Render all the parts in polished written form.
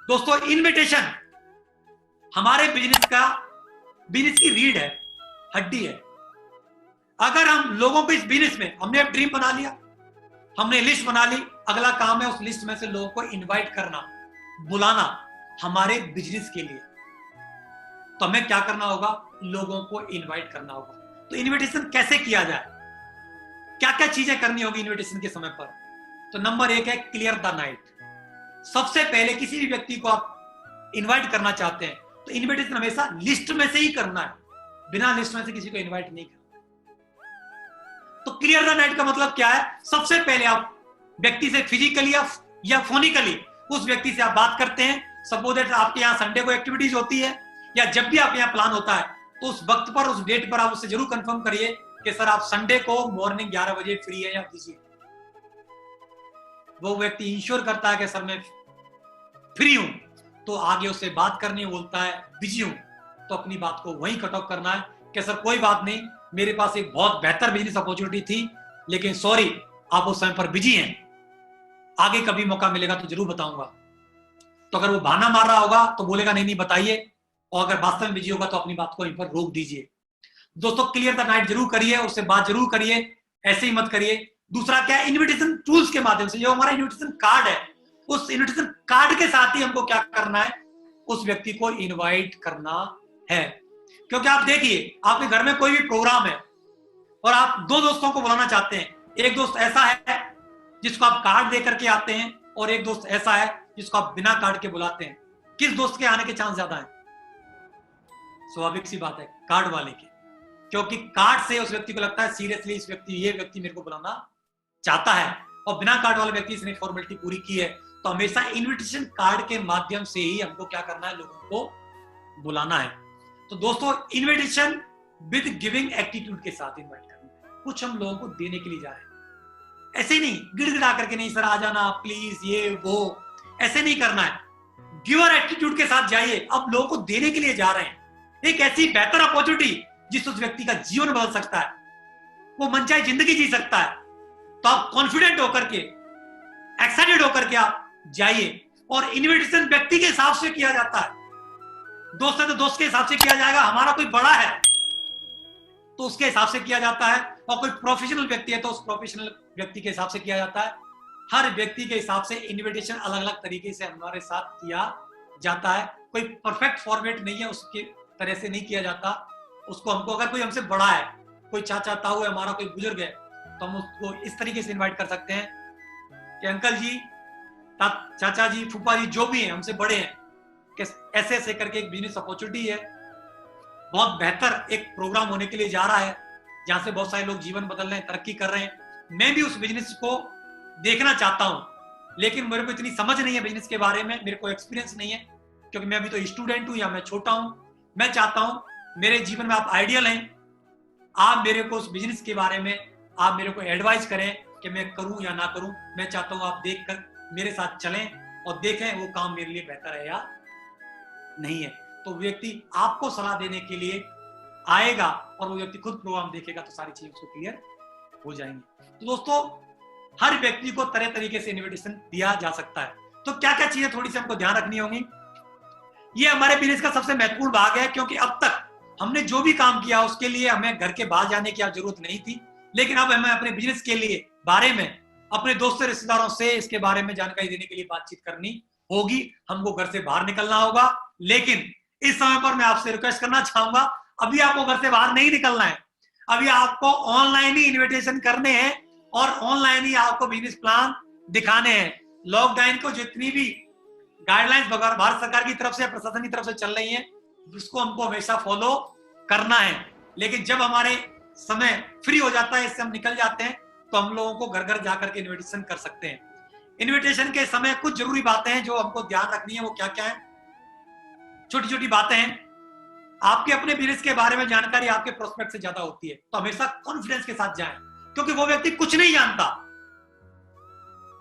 दोस्तों इनविटेशन हमारे बिजनेस की रीढ़ है, हड्डी है। अगर हम लोगों को इस बिजनेस में, हमने एक ड्रीम बना लिया, हमने लिस्ट बना ली, अगला काम है उस लिस्ट में से लोगों को इनवाइट करना, बुलाना हमारे बिजनेस के लिए। तो हमें क्या करना होगा? लोगों को इनवाइट करना होगा। तो इनविटेशन कैसे किया जाए, क्या क्या चीजें करनी होगी इनविटेशन के समय पर? तो नंबर 1 है क्लियर द नाइट। सबसे पहले किसी भी व्यक्ति को आप इनवाइट करना चाहते हैं तो इनविटेशन हमेशा लिस्ट में से ही करना है, बिना लिस्ट में से किसी को इनवाइट नहीं करना। तो क्लियर द नाइट का मतलब क्या है? सबसे पहले आप व्यक्ति से फिजिकली या फोनिकली उस व्यक्ति से आप बात करते हैं। सपोज दैट आपके यहाँ संडे को एक्टिविटीज होती है या जब भी आपके यहाँ प्लान होता है तो उस वक्त पर, उस डेट पर आप उससे जरूर कंफर्म करिए कि सर आप संडे को मॉर्निंग 11 बजे फ्री है या बिजी है। वो व्यक्ति इंश्योर करता है कि सर मैं फ्री हूं, तो आगे उससे बात करनी बोलता है बिजी हूं, तो अपनी बात को वहीं कट ऑफ करना है कि सर कोई बात नहीं, मेरे पास एक बहुत बेहतर बिजनेस अपॉर्चुनिटी थी, लेकिन सॉरी आप उस समय पर बिजी हैं, आगे कभी मौका मिलेगा तो जरूर बताऊंगा। तो अगर वो बहाना मार रहा होगा तो बोलेगा नहीं नहीं बताइए, और अगर वास्तव में बिजी होगा तो अपनी बात को यहीं पर रोक दीजिए। दोस्तों क्लियर द नाइट जरूर करिए, उससे बात जरूर करिए, ऐसे ही मत करिए। दूसरा क्या है? इनविटेशन टूल्स के माध्यम से, जो हमारा इनविटेशन कार्ड है, उस इनविटेशन कार्ड के साथ ही हमको क्या करना है? उस व्यक्ति को इनवाइट करना है। क्योंकि आप देखिए, आपके घर में कोई भी प्रोग्राम है और आप 2 दोस्तों को बुलाना चाहते हैं। एक दोस्त ऐसा है जिसको आप कार्ड दे करके आते हैं और एक दोस्त ऐसा है जिसको आप बिना कार्ड के बुलाते हैं। किस दोस्त के आने के चांस ज्यादा है? स्वाभाविक सी बात है, कार्ड वाले के। क्योंकि कार्ड से उस व्यक्ति को लगता है सीरियसली ये व्यक्ति मेरे को बुलाना चाहता है, और बिना कार्ड वाले व्यक्ति इसने फॉर्मेलिटी पूरी की है। तो हमेशा इनविटेशन कार्ड के माध्यम से ही हमको क्या करना है? लोगों को बुलाना है। तो दोस्तों इनविटेशन विद गिविंग एटीट्यूड के साथ इनवाइट करना है। कुछ हम लोगों को देने के लिए जा रहे हैं, ऐसे ही नहीं गिड़गिड़ा करके नहीं सर आ जाना प्लीज ये वो, ऐसे नहीं करना है। गिवर एटीट्यूड के साथ जाइए। अब लोगों को देने के लिए जा रहे हैं एक ऐसी बेहतर अपॉर्चुनिटी जिससे उस व्यक्ति का जीवन बदल सकता है, वो मनचाही जिंदगी जी सकता है। तो आप कॉन्फिडेंट होकर के, एक्साइटेड होकर के आप जाइए। और इनविटेशन व्यक्ति के हिसाब से किया जाता है। दोस्त है तो दोस्त के हिसाब से किया जाएगा, हमारा कोई बड़ा है तो उसके हिसाब से किया जाता है, और कोई प्रोफेशनल व्यक्ति है तो उस प्रोफेशनल व्यक्ति के हिसाब से किया जाता है। हर व्यक्ति के हिसाब से इनविटेशन अलग अलग तरीके से हमारे साथ किया जाता है। कोई परफेक्ट फॉर्मेट नहीं है, उसके तरह से नहीं किया जाता। उसको हमको, अगर कोई हमसे बड़ा है, कोई चाचा ताऊ है, हमारा कोई बुजुर्ग है, तो हम उसको इस तरीके से इनवाइट कर सकते हैं कि अंकल जी, चाचा जी, फूफा जी, जो भी हैं हमसे बड़े हैं, कि ऐसे ऐसे करके एक बिजनेस अपॉर्चुनिटी है, बहुत बेहतर एक प्रोग्राम होने के लिए जा रहा है जहां से बहुत सारे लोग जीवन बदल रहे हैं, तरक्की कर रहे हैं। मैं भी उस बिजनेस को देखना चाहता हूं, लेकिन मेरे को इतनी समझ नहीं है बिजनेस के बारे में, मेरे को एक्सपीरियंस नहीं है, क्योंकि मैं अभी तो स्टूडेंट हूं या मैं छोटा हूं। मैं चाहता हूं मेरे जीवन में आप आइडियल हैं, आप मेरे को उस बिजनेस के बारे में आप मेरे को एडवाइस करें कि मैं करूं या ना करूं। मैं चाहता हूं आप देख कर मेरे साथ चलें और देखें वो काम मेरे लिए बेहतर है या नहीं है। तो व्यक्ति आपको सलाह देने के लिए आएगा और वो व्यक्ति खुद प्रोग्राम देखेगा तो सारी चीजें उसको क्लियर हो जाएंगी। तो दोस्तों हर व्यक्ति को तरह तरीके से इनविटेशन दिया जा सकता है। तो क्या क्या चीजें थोड़ी सी हमको ध्यान रखनी होंगी? ये हमारे बिजनेस का सबसे महत्वपूर्ण भाग है, क्योंकि अब तक हमने जो भी काम किया उसके लिए हमें घर के बाहर जाने की जरूरत नहीं थी, लेकिन अब हमें अपने बिजनेस के लिए बारे में अपने दोस्तों रिश्तेदारों से इसके बारे में जानकारी देने के लिए बातचीत करनी होगी। हमको घर से बाहर निकलना होगा। लेकिन इस समय पर मैं आपसे रिक्वेस्ट करना चाहूंगा, अभी आपको घर से बाहर नहीं निकलना है, अभी आपको ऑनलाइन ही इन्विटेशन करने हैं और ऑनलाइन ही आपको बिजनेस प्लान दिखाने हैं। लॉकडाउन को जितनी भी गाइडलाइंस भारत सरकार की तरफ से, प्रशासन की तरफ से चल रही है, उसको हमको हमेशा फॉलो करना है। लेकिन जब हमारे समय फ्री हो जाता है, इससे हम निकल जाते हैं, तो हम लोगों को घर घर जाकर के इन्विटेशन कर सकते हैं। इन्विटेशन के समय कुछ जरूरी बातें हैं जो हमको ध्यान रखनी है। वो क्या क्या है? छोटी छोटी बातें हैं। आपके अपने बिजनेस के बारे में जानकारी आपके प्रोस्पेक्ट से ज्यादा होती है, तो हमेशा कॉन्फिडेंस के साथ जाएं, क्योंकि वो व्यक्ति कुछ नहीं जानता,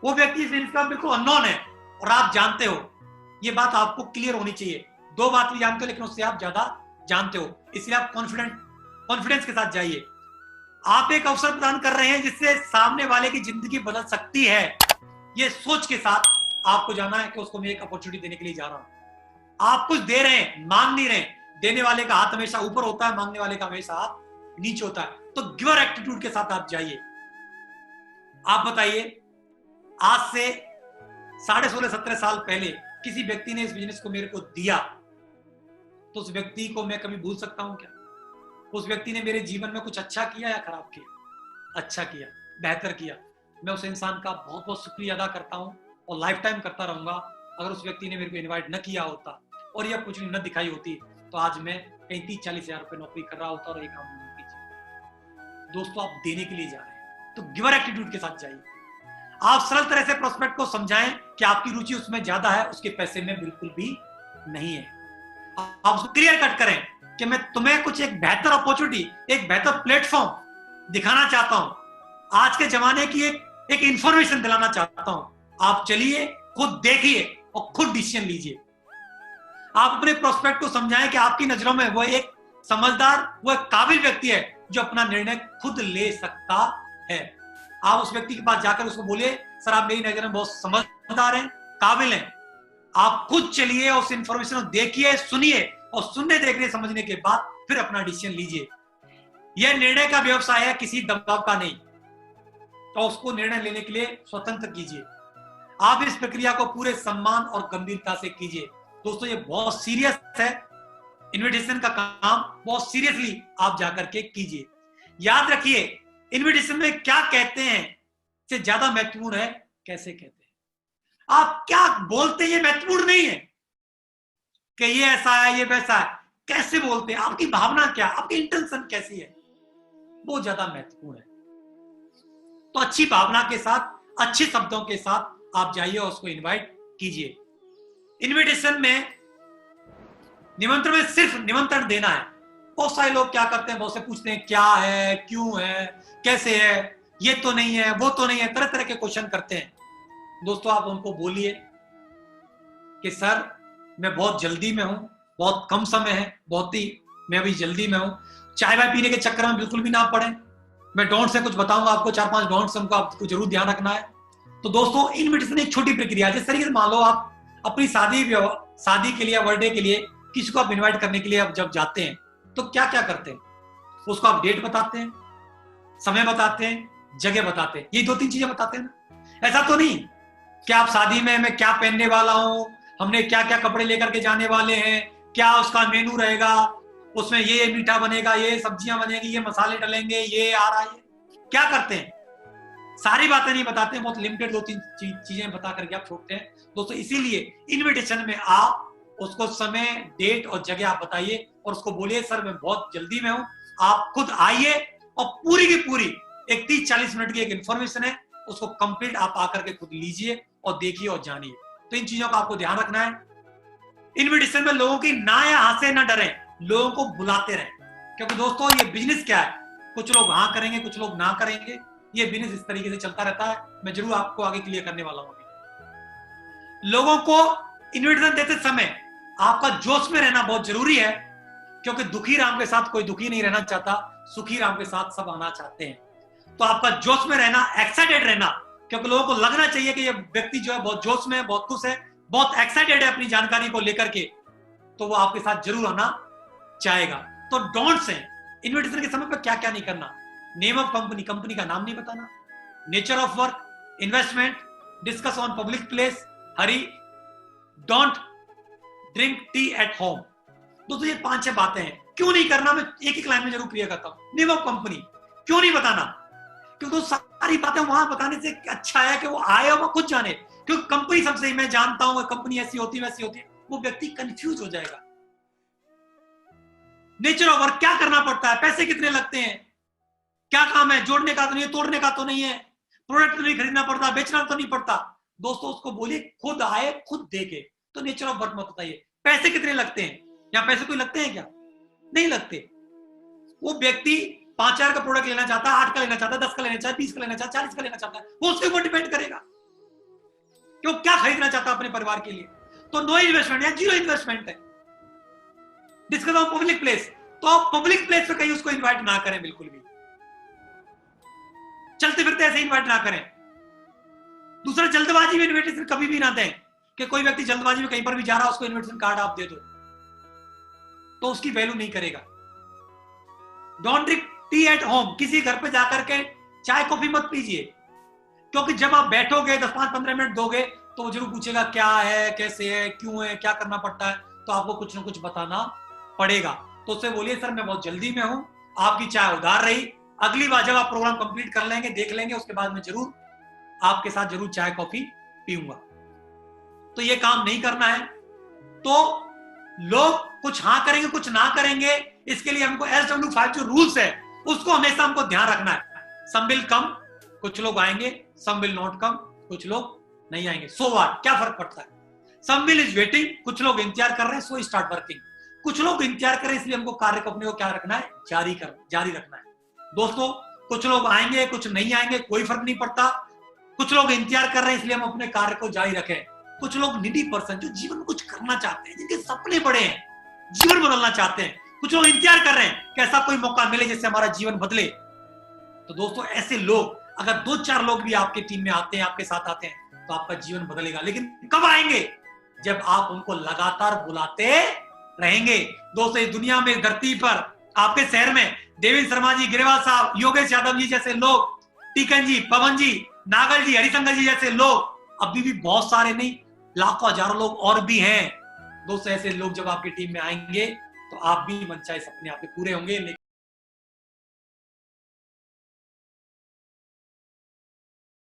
वो व्यक्ति इस बिजनेस का बिल्कुल अननोन है और आप जानते हो। ये बात आपको क्लियर होनी चाहिए। 2 बात भी जानते हो लेकिन उससे आप ज्यादा जानते हो, इसलिए आप कॉन्फिडेंस के साथ जाइए। आप एक अवसर प्रदान कर रहे हैं जिससे सामने वाले की जिंदगी बदल सकती है, ये सोच के साथ आपको जाना है कि उसको मैं एक अपॉर्चुनिटी देने के लिए जा रहा हूं। आप कुछ दे रहे हैं, मांग नहीं रहे। देने वाले का हाथ हमेशा ऊपर होता है, मांगने वाले का हमेशा हाथ नीचे होता है। तो गिवर एटीट्यूड के साथ आप जाइए। आप बताइए, आज से 16.5-17 साल पहले किसी व्यक्ति ने इस बिजनेस को मेरे को दिया, तो उस व्यक्ति को मैं कभी भूल सकता हूं क्या? उस व्यक्ति ने मेरे जीवन में कुछ अच्छा किया या खराब किया? अच्छा किया, बेहतर किया। मैं उस इंसान का बहुत बहुत शुक्रिया अदा करता हूं और लाइफ टाइम करता रहूंगा। अगर उस व्यक्ति ने मेरे को इन्वाइट न किया होता और यह कुछ न दिखाई होती, तो आज मैं 35-40 हजार रुपए नौकरी कर रहा होता और एक काम नहीं कीजिए। दोस्तों, आप देने के लिए जा रहे हैं तो गिवर एटीट्यूड के साथ जाइए। आप सरल तरह से प्रोस्पेक्ट को समझाएं कि आपकी रुचि उसमें ज्यादा है, उसके पैसे में बिल्कुल भी नहीं है। आप उसको क्लियर कट करें कि मैं तुम्हें कुछ एक बेहतर अपॉर्चुनिटी, एक बेहतर प्लेटफॉर्म दिखाना चाहता हूं। आज के जमाने की एक इंफॉर्मेशन दिलाना चाहता हूं। आप चलिए, खुद देखिए और खुद डिसीजन लीजिए। आप अपने प्रोस्पेक्ट को समझाएं कि आपकी नजरों में वो एक समझदार, वो एक काबिल व्यक्ति है जो अपना निर्णय खुद ले सकता है। आप उस व्यक्ति के पास जाकर उसको बोलिए, सर आप मेरी नजर में बहुत समझदार हैं, काबिल हैं। आप खुद चलिए, उस इंफॉर्मेशन को देखिए, सुनिए और सुनने, देखने, समझने के बाद फिर अपना डिसीजन लीजिए। यह निर्णय का व्यवसाय है, किसी दबाव का नहीं। तो उसको निर्णय लेने के लिए स्वतंत्र कीजिए। आप इस प्रक्रिया को पूरे सम्मान और गंभीरता से कीजिए। दोस्तों, ये बहुत सीरियस है। इन्विटेशन का काम बहुत सीरियसली आप जाकर के कीजिए। याद रखिए, इन्विटेशन में क्या कहते हैं से ज्यादा महत्वपूर्ण है कैसे कहते हैं। आप क्या बोलते हैं ये महत्वपूर्ण नहीं है कि ये ऐसा है, ये वैसा है। कैसे बोलते हैं, आपकी भावना क्या, आपकी इंटेंशन कैसी है, वो ज्यादा महत्वपूर्ण है। तो अच्छी भावना के साथ, अच्छे शब्दों के साथ आप जाइए और उसको इनवाइट कीजिए। इनविटेशन में, निमंत्रण में सिर्फ निमंत्रण देना है। बहुत सारे लोग क्या करते हैं, बहुत से पूछते हैं क्या है, क्यों है, कैसे है, ये तो नहीं है, वो तो नहीं है, तरह तरह के क्वेश्चन करते हैं। दोस्तों, आप उनको बोलिए कि सर मैं बहुत जल्दी में हूं, बहुत कम समय है, बहुत ही मैं अभी जल्दी में हूं। चाय वाय पीने के चक्कर में बिल्कुल भी ना पड़े। मैं डोंट से कुछ बताऊंगा आपको, 4-5 डोंट्स, उनको आपको जरूर ध्यान रखना है। तो दोस्तों, इनविटेशन एक छोटी प्रक्रिया है। जिस तरीके से मान लो आप अपनी शादी के लिए, बर्थडे के लिए किसी को आप इनवाइट करने के लिए आप जब जाते हैं तो क्या क्या करते हैं, उसको आप डेट बताते हैं, समय बताते हैं, जगह बताते हैं। ये 2-3 चीजें बताते हैं ना। ऐसा तो नहीं कि आप शादी में मैं क्या पहनने वाला हूं, हमने क्या क्या कपड़े लेकर के जाने वाले हैं, क्या उसका मेनू रहेगा, उसमें ये मीठा बनेगा, ये सब्जियां बनेगी, ये मसाले डलेंगे, ये आ रहा है। क्या करते हैं, सारी बातें नहीं बताते हैं, बहुत लिमिटेड 2-3 चीजें बता करके आप छोड़ते हैं। दोस्तों, इसीलिए इनविटेशन में आप उसको समय, डेट और जगह आप बताइए और उसको बोलिए सर मैं बहुत जल्दी में हूं, आप खुद आइए। और पूरी की पूरी एक 30-40 मिनट की एक इंफॉर्मेशन है, उसको कंप्लीट आप आकर के खुद लीजिए और देखिए और जानिए। तो इन चीजों का आपको ध्यान रखना है। इनविटेशन में लोगों की ना या हाँ से ना डरें, लोगों को बुलाते रहें। क्योंकि दोस्तों, ये बिजनेस क्या है, कुछ लोग हाँ करेंगे, कुछ लोग ना करेंगे। ये बिजनेस इस तरीके से चलता रहता है। मैं जरूर आपको आगे क्लियर करने वाला हूं। लोगों को इनविटेशन देते समय आपका जोश में रहना बहुत जरूरी है, क्योंकि दुखी राम के साथ कोई दुखी नहीं रहना चाहता, सुखी राम के साथ सब आना चाहते हैं। तो आपका जोश में रहना, एक्साइटेड रहना, क्योंकि लोगों को लगना चाहिए कि ये व्यक्ति जो है बहुत जोश में है, बहुत खुश है, बहुत एक्साइटेड है अपनी जानकारी को लेकर के, तो वो आपके साथ जरूर आना चाहेगा। तो डोंट्स हैं इन्विटेशन के समय पर क्या क्या नहीं करना। नेम ऑफ कंपनी, कंपनी का नाम नहीं बताना। Nature of work, investment, discuss on public place, Hari, don't drink tea at home. दोस्तों, ये 5-6 बातें हैं। क्यों नहीं करना, मैं एक लाइन में जरूर क्लियर करता हूं। नेम ऑफ कंपनी क्यों नहीं बताना, क्योंकि सारी बातें वहां बताने से अच्छा है कि वो आए और वो खुद जाने। क्योंकि कंपनी सबसे, मैं जानता हूं कंपनी ऐसी होती है वैसी होती है, वो व्यक्ति कंफ्यूज हो जाएगा। नेचर ऑफ वर्क, क्या करना पड़ता है, पैसे कितने लगते हैं, क्या काम है, जोड़ने का तो नहीं है, तोड़ने का तो नहीं है, प्रोडक्ट तो नहीं खरीदना पड़ता, बेचना तो नहीं पड़ता। दोस्तों, उसको बोलिए खुद आए, खुद देखे। तो नेचर ऑफ वर्क मत बताइए। पैसे कितने लगते हैं, या पैसे कोई लगते हैं क्या, नहीं लगते। वो व्यक्ति 5,000 का प्रोडक्ट लेना चाहता है, 8 का लेना चाहता है, 10 का लेना चाहता है, 20 का लेना चाहता है, 40 का लेना चाहता है, वो उसके ऊपर डिपेंड करेगा कि वो क्या खरीदना चाहता है अपने परिवार के लिए। तो नो इन्वेस्टमेंट या जीरो इन्वेस्टमेंट है। डिस्कस ऑन पब्लिक प्लेस, तो आप पब्लिक प्लेस पे कहीं उसको इन्वाइट ना करें, बिल्कुल भी चलते फिरते ऐसे इन्वाइट ना करें। दूसरा, जल्दबाजी में इन्विटेशन कभी भी ना दें कि कोई व्यक्ति जल्दबाजी में कहीं पर भी जा रहा है, उसको इन्विटेशन कार्ड आप दे दो तो उसकी वैल्यू नहीं करेगा। Don't drink tea at home, किसी घर पे जाकर के चाय कॉफी मत पीजिए, क्योंकि जब आप बैठोगे 10-15 मिनट दोगे तो वो जरूर पूछेगा क्या है, कैसे है, क्यों है, क्या करना पड़ता है, तो आपको कुछ ना कुछ बताना पड़ेगा। तो उससे बोलिए सर मैं बहुत जल्दी में हूं, आपकी चाय उधार रही, अगली बार जब आप प्रोग्राम कंप्लीट कर लेंगे, देख लेंगे, उसके बाद में जरूर आपके साथ जरूर चाय कॉफी पीऊंगा। तो ये काम नहीं करना है। तो लोग कुछ हाँ करेंगे कुछ ना करेंगे, इसके लिए हमको SW5 जो रूल्स है उसको हमेशा हमको ध्यान रखना है। सम विल कम, कुछ लोग आएंगे, सम विल नॉट कम, कुछ लोग नहीं आएंगे, सो व्हाट, क्या फर्क पड़ता है। सम विल इज वेटिंग, कुछ लोग इंतजार कर रहे हैं, सो स्टार्ट वर्किंग। कुछ लोग इंतजार कर रहे हैं, इसलिए हमको कार्य को अपने को क्या रखना है, जारी रखना है। दोस्तों, कुछ लोग आएंगे कुछ नहीं आएंगे, कोई फर्क नहीं पड़ता। कुछ लोग इंतजार कर रहे हैं, इसलिए हम अपने कार्य को जारी रखें। कुछ लोग निडी पर्सन जो जीवन में कुछ करना चाहते हैं, जिनके सपने बड़े हैं, जीवन बदलना चाहते हैं, कुछ लोग इंतजार कर रहे हैं कि ऐसा कोई मौका मिले जिससे हमारा जीवन बदले। तो दोस्तों, ऐसे लोग अगर 2-4 लोग भी आपके टीम में आते हैं, आपके साथ आते हैं, तो आपका जीवन बदलेगा। लेकिन कब आएंगे? जब आप उनको लगातार बुलाते रहेंगे। दोस्तों, इस दुनिया में, धरती पर, आपके शहर में देवेंद्र शर्मा जी, ग्रेवाल साहब, योगेश यादव जी जैसे लोग, टीकन जी, पवन जी, नागल जी, हरिशंकर जी जैसे लोग अभी भी बहुत सारे नहीं, लाखों हजारों लोग और भी हैं। दोस्तों, ऐसे लोग जब आपकी टीम में आएंगे तो आप भी मनचाहे सपने आपके पूरे होंगे।